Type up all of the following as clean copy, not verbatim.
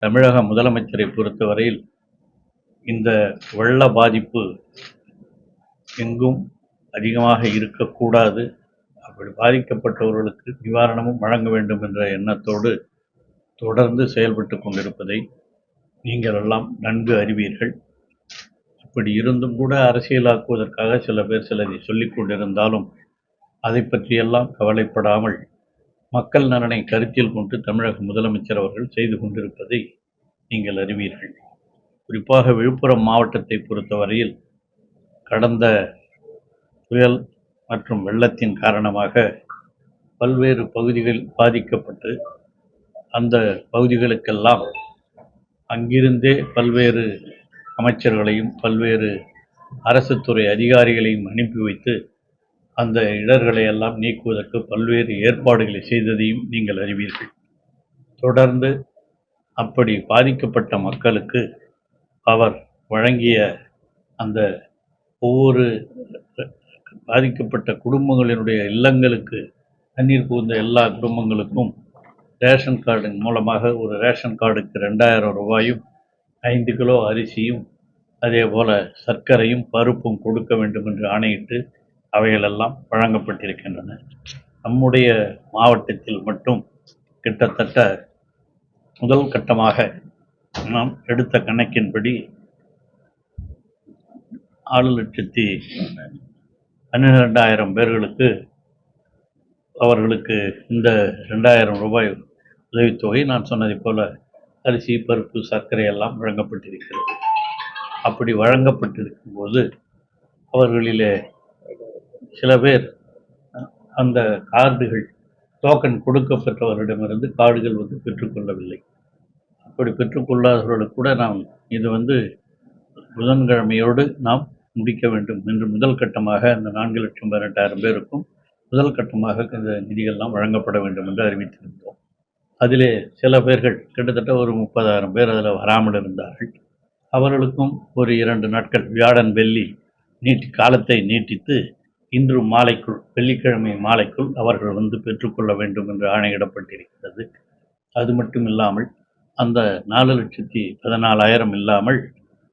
தமிழக முதலமைச்சரை பொறுத்தவரையில் இந்த வெள்ள பாதிப்பு எங்கும் அதிகமாக இருக்கக்கூடாது. அப்படி பாதிக்கப்பட்டவர்களுக்கு நிவாரணமும் வழங்க வேண்டும் என்ற எண்ணத்தோடு தொடர்ந்து செயல்பட்டு கொண்டிருப்பதை நீங்கள் எல்லாம் நன்கு அறிவீர்கள். இப்படி இருந்தும் கூட அரசியலாக்குவதற்காக சில பேர் சிலரை சொல்லிக் கொண்டிருந்தாலும் அதை பற்றியெல்லாம் கவலைப்படாமல் மக்கள் நலனை கருத்தில் கொண்டு தமிழக முதலமைச்சர் அவர்கள் செய்து கொண்டிருப்பதை நீங்கள் அறிவீர்கள். குறிப்பாக விழுப்புரம் மாவட்டத்தை பொறுத்தவரையில் கடந்த புயல் மற்றும் வெள்ளத்தின் காரணமாக பல்வேறு பகுதிகள் பாதிக்கப்பட்டு அந்த பகுதிகளுக்கெல்லாம் அங்கிருந்தே பல்வேறு அமைச்சர்களையும் பல்வேறு அரசு துறை அதிகாரிகளையும் அனுப்பி வைத்து அந்த இடர்களை எல்லாம் நீக்குவதற்கு பல்வேறு ஏற்பாடுகளை செய்ததையும் நீங்கள் அறிவீர்கள். தொடர்ந்து அப்படி பாதிக்கப்பட்ட மக்களுக்கு அவர் வழங்கிய அந்த ஒவ்வொரு பாதிக்கப்பட்ட குடும்பங்களினுடைய இல்லங்களுக்கு தண்ணீர் புகுந்த எல்லா குடும்பங்களுக்கும் ரேஷன் கார்டின் மூலமாக ஒரு ரேஷன் கார்டுக்கு 2000 ரூபாயும் 5 கிலோ அரிசியும் அதே போல சர்க்கரையும் பருப்பும் கொடுக்க வேண்டும் என்று ஆணையிட்டு அவைகளெல்லாம் வழங்கப்பட்டிருக்கின்றன. நம்முடைய மாவட்டத்தில் மட்டும் கிட்டத்தட்ட முதல் கட்டமாக நாம் எடுத்த கணக்கின்படி 6,12,000 பேர்களுக்கு அவர்களுக்கு இந்த 2000 ரூபாய் உதவித்தொகை நான் சொன்னதைப் போல அரிசி பருப்பு சர்க்கரை எல்லாம் வழங்கப்பட்டிருக்கிறது. அப்படி வழங்கப்பட்டிருக்கும் போது அவர்களிலே சில பேர் அந்த கார்டுகள் டோக்கன் கொடுக்கப்பட்டவரிடமிருந்து கார்டுகள் பெற்றுக்கொள்ளவில்லை. அப்படி பெற்றுக்கொள்ளாதவர்களுக்கு கூட நாம் இது புதன்கிழமையோடு நாம் முடிக்க வேண்டும் என்று முதல் கட்டமாக அந்த 4,18,000 பேருக்கும் முதல் கட்டமாக இந்த நிதிகள்லாம் வழங்கப்பட வேண்டும் என்று அறிவித்திருந்தோம். அதிலே சில பேர்கள் கிட்டத்தட்ட ஒரு 30,000 பேர் அதில் வராமல் இருந்தார்கள். அவர்களுக்கும் ஒரு 2 நாட்கள் வியாழன் வெள்ளி காலத்தை நீட்டித்து இன்று மாலைக்குள் வெள்ளிக்கிழமை மாலைக்குள் அவர்கள் பெற்றுக்கொள்ள வேண்டும் என்று ஆணையிடப்பட்டிருக்கிறது. அது மட்டும் இல்லாமல் அந்த 4,14,000 இல்லாமல்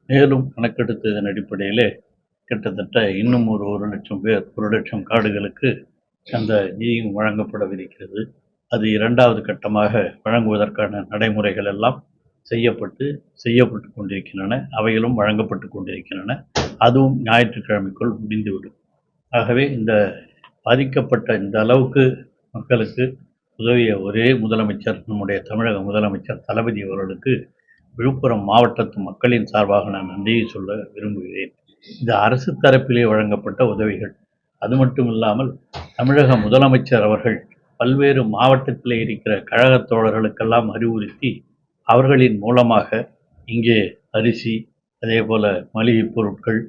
மேலும் கணக்கெடுத்ததன் அடிப்படையிலே கிட்டத்தட்ட இன்னும் ஒரு 1,00,000 பேர் 1,00,000 கார்டுகளுக்கு அந்த நிதியும் வழங்கப்படவிருக்கிறது. அது 2வது கட்டமாக வழங்குவதற்கான நடைமுறைகள் எல்லாம் செய்யப்பட்டு கொண்டிருக்கின்றன. அவைகளும் வழங்கப்பட்டு கொண்டிருக்கின்றன. அதுவும் ஞாயிற்றுக்கிழமைக்குள் முடிந்துவிடும். ஆகவே இந்த பாதிக்கப்பட்ட இந்த அளவுக்கு மக்களுக்கு உதவிய ஒரே முதலமைச்சர் நம்முடைய தமிழக முதலமைச்சர் தளபதி அவர்களுக்கு விழுப்புரம் மாவட்டத்து மக்களின் சார்பாக நான் நன்றியை சொல்ல விரும்புகிறேன். இது அரசு தரப்பிலே வழங்கப்பட்ட உதவிகள். அது மட்டும் இல்லாமல் தமிழக முதலமைச்சர் அவர்கள் பல்வேறு மாவட்டத்திலே இருக்கிற கழக தோழர்களுக்கெல்லாம் அறிவுறுத்தி அவர்களின் மூலமாக இங்கே அரிசி அதே போல மளிகை பொருட்கள்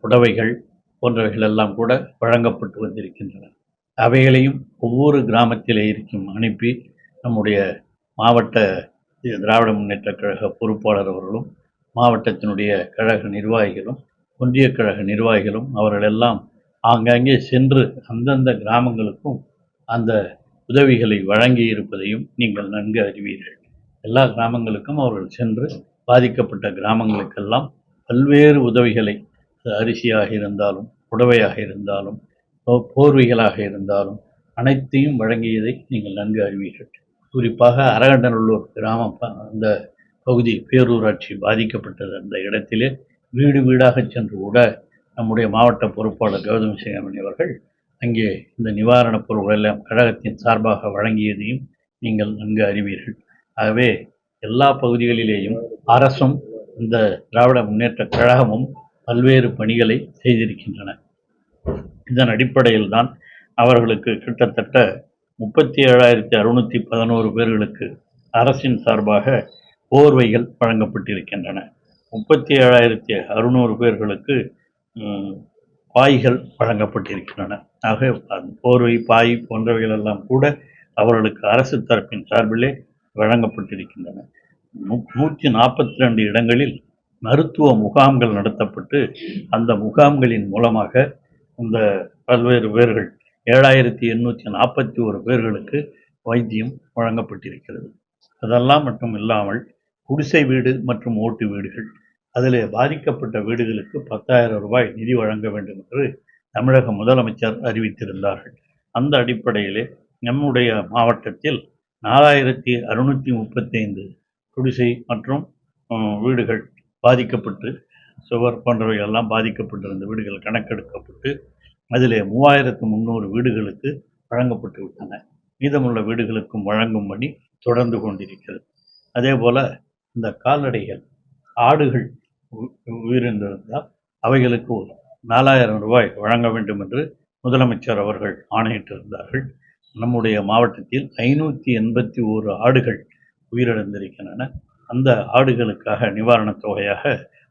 புடவைகள் போன்றவைகள் எல்லாம் கூட வழங்கப்பட்டு வந்திருக்கின்றன. அவைகளையும் ஒவ்வொரு கிராமத்திலே அனுப்பி நம்முடைய மாவட்ட திராவிட முன்னேற்ற கழக பொறுப்பாளர் அவர்களும் மாவட்டத்தினுடைய கழக நிர்வாகிகளும் ஒன்றிய கழக நிர்வாகிகளும் அவர்களெல்லாம் ஆங்காங்கே சென்று அந்தந்த கிராமங்களுக்கும் அந்த உதவிகளை வழங்கி இருப்பதையும் நீங்கள் நன்கு அறிவீர்கள். எல்லா கிராமங்களுக்கும் அவர்கள் சென்று பாதிக்கப்பட்ட கிராமங்களுக்கெல்லாம் பல்வேறு உதவிகளை அரிசியாக இருந்தாலும் புடவையாக இருந்தாலும் போர்வைகளாக இருந்தாலும் அனைத்தையும் வழங்கியதை நீங்கள் நன்கு அறிவீர்கள். குறிப்பாக அரகண்டநல்லூர் கிராமம் அந்த பகுதி பேரூராட்சி பாதிக்கப்பட்டது. அந்த இடத்திலே வீடு வீடாக சென்று கூட நம்முடைய மாவட்ட பொறுப்பாளர் கௌதமி சிகாமணி அவர்கள் அங்கே இந்த நிவாரணப் பொருட்கள் எல்லாம் கழகத்தின் சார்பாக வழங்கியதையும் நீங்கள் நன்கு அறிவீர்கள். ஆகவே எல்லா பகுதிகளிலேயும் அரசும் இந்த திராவிட முன்னேற்ற கழகமும் பல்வேறு பணிகளை செய்திருக்கின்றன. இதன் அடிப்படையில் தான் அவர்களுக்கு கிட்டத்தட்ட 37,611 பேர்களுக்கு அரசின் சார்பாக போர்வைகள் வழங்கப்பட்டிருக்கின்றன. 37,600 பேர்களுக்கு பாய்கள் வழங்கப்பட்டிருக்கின்றன. ஆக போர்வை பாய் போன்றவைகள் எல்லாம் கூட அவர்களுக்கு அரசு தரப்பின் சார்பிலே வழங்கப்பட்டிருக்கின்றன. 142 இடங்களில் மருத்துவ முகாம்கள் நடத்தப்பட்டு அந்த முகாம்களின் மூலமாக இந்த பல்வேறு பேர்கள் 7,841 பேர்களுக்கு வைத்தியம் வழங்கப்பட்டிருக்கிறது. அதெல்லாம் மட்டும் இல்லாமல் குடிசை வீடு மற்றும் ஓட்டு வீடுகள், அதிலே பாதிக்கப்பட்ட வீடுகளுக்கு 10,000 ரூபாய் நிதி வழங்க வேண்டும் என்று தமிழக முதலமைச்சர் அறிவித்திருந்தார்கள். அந்த அடிப்படையிலே நம்முடைய மாவட்டத்தில் 4,635 குடிசை மற்றும் வீடுகள் பாதிக்கப்பட்டு, சுவர் போன்றவை எல்லாம் பாதிக்கப்பட்டிருந்த வீடுகள் கணக்கெடுக்கப்பட்டு அதிலே 3,300 வீடுகளுக்கு வழங்கப்பட்டு விட்டன. மீதமுள்ள வீடுகளுக்கும் வழங்கும் பணி தொடர்ந்து கொண்டிருக்கிறது. அதே போல இந்த கால்நடைகள், ஆடுகள் உயிரிழந்திருந்தால் அவைகளுக்கு 4,000 ரூபாய் வழங்க வேண்டும் என்று முதலமைச்சர் அவர்கள் ஆணையிட்டிருந்தார்கள். நம்முடைய மாவட்டத்தில் 581 ஆடுகள் உயிரிழந்திருக்கின்றன. அந்த ஆடுகளுக்காக நிவாரணத் தொகையாக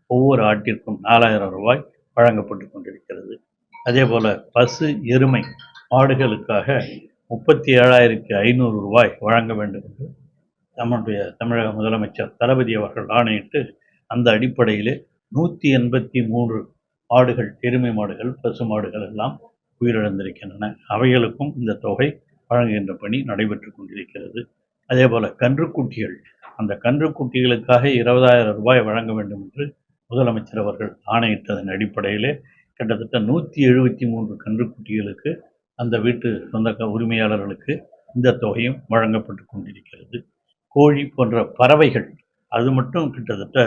ஒவ்வொரு ஆட்டிற்கும் 4,000 ரூபாய் வழங்கப்பட்டு கொண்டிருக்கிறது. அதே போல பசு, எருமை ஆடுகளுக்காக 37,500 ரூபாய் வழங்க வேண்டும் என்று நம்முடைய தமிழக முதலமைச்சர் தளபதி அவர்கள் ஆணையிட்டு, அந்த அடிப்படையிலே 183 ஆடுகள், எருமை மாடுகள், பசு மாடுகள் எல்லாம் உயிரிழந்திருக்கின்றன. அவைகளுக்கும் இந்த தொகை வழங்குகின்ற பணி நடைபெற்று கொண்டிருக்கிறது. அதே போல கன்றுக்குட்டிகள், அந்த கன்றுக்குட்டிகளுக்காக 20,000 ரூபாய் வழங்க வேண்டும் என்று முதலமைச்சர் அவர்கள் ஆணையிட்டதன் அடிப்படையிலே கிட்டத்தட்ட 173 கன்றுக்குட்டிகளுக்கு அந்த வீட்டு சொந்த உரிமையாளர்களுக்கு இந்த தொகையும் வழங்கப்பட்டு கொண்டிருக்கிறது. கோழி போன்ற பறவைகள், அது மட்டும் கிட்டத்தட்ட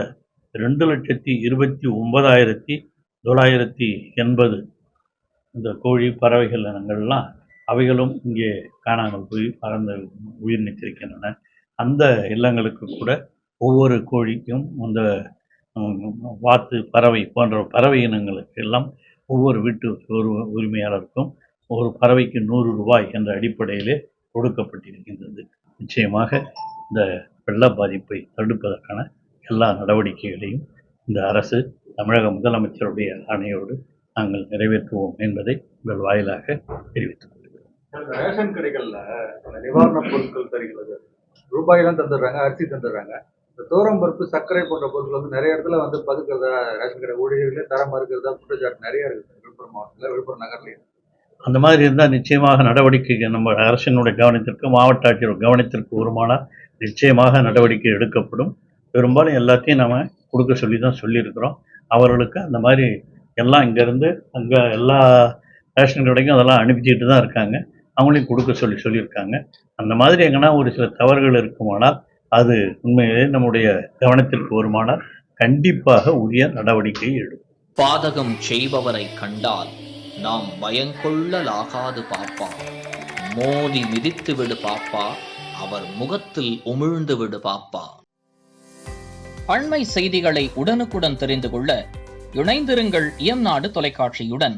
2,29,980 இந்த கோழி பறவைகள் இனங்கள்லாம் அவைகளும் இங்கே காணாமல் போய் பறந்து உயிர் நீத்திருக்கின்றன. அந்த இல்லங்களுக்கு கூட ஒவ்வொரு கோழிக்கும் அந்த வாத்து, பறவை போன்ற பறவை இனங்களுக்கு எல்லாம் ஒவ்வொரு வீட்டு உரிமையாளருக்கும் ஒரு பறவைக்கு 100 ரூபாய் என்ற அடிப்படையிலே கொடுக்கப்பட்டிருக்கின்றது. நிச்சயமாக இந்த வெள்ள பாதிப்பை தடுப்பதற்கான எல்லா நடவடிக்கைகளையும் இந்த அரசு தமிழக முதலமைச்சருடைய ஆணையோடு நாங்கள் நிறைவேற்றுவோம் என்பதை உங்கள் வாயிலாக தெரிவித்துக் கொள்கிறோம். ரேஷன் கடைகள்ல நிவாரணப் பொருட்கள் தருகிறது, ரூபாயெல்லாம் தந்துடுறாங்க, அரிசி தந்துடுறாங்க. இந்த தோரம் பருப்பு, சர்க்கரை போன்ற பொருட்கள் வந்து நிறைய இடத்துல வந்து பதுக்கிறதா, ரேஷன் கடை ஊழியர்களே தரம் மறுக்கிறதா குற்றச்சாட்டு நிறைய இருக்குது விழுப்புரம் மாவட்டத்தில், விழுப்புரம் நகர்லையும். அந்த மாதிரி இருந்தால் நிச்சயமாக நடவடிக்கை நம்ம அரசினுடைய கவனத்திற்கு, மாவட்ட ஆட்சியர் கவனத்திற்கு வருமானால் நிச்சயமாக நடவடிக்கை எடுக்கப்படும். பெரும்பாலும் எல்லாத்தையும் நம்ம கொடுக்க சொல்லி தான் சொல்லியிருக்கிறோம். அவர்களுக்கு அந்த மாதிரி எல்லாம் இங்கேருந்து அங்கே எல்லா ரேஷன் கடைக்கும் அதெல்லாம் அனுப்பிச்சிட்டு தான் இருக்காங்க. அவங்களையும் கொடுக்க சொல்லியிருக்காங்க. அந்த மாதிரி எங்கன்னா ஒரு சில தவறுகள் இருக்குமானால் அது உண்மையிலே நம்முடைய கவனத்திற்கு வருமானால் கண்டிப்பாக உரிய நடவடிக்கை எடுக்கும். பாதகம் செய்பவரை கண்டால் நாம் பயங்கொள்ளலாகாது பாப்பா, மோதி மிதித்து விடு பாப்பா, அவர் முகத்தில் உமிழ்ந்து விடு பாப்பா. அண்மை செய்திகளை உடனுக்குடன் தெரிந்து கொள்ள இணைந்திருங்கள் இயம்நாடு தொலைக்காட்சியுடன்.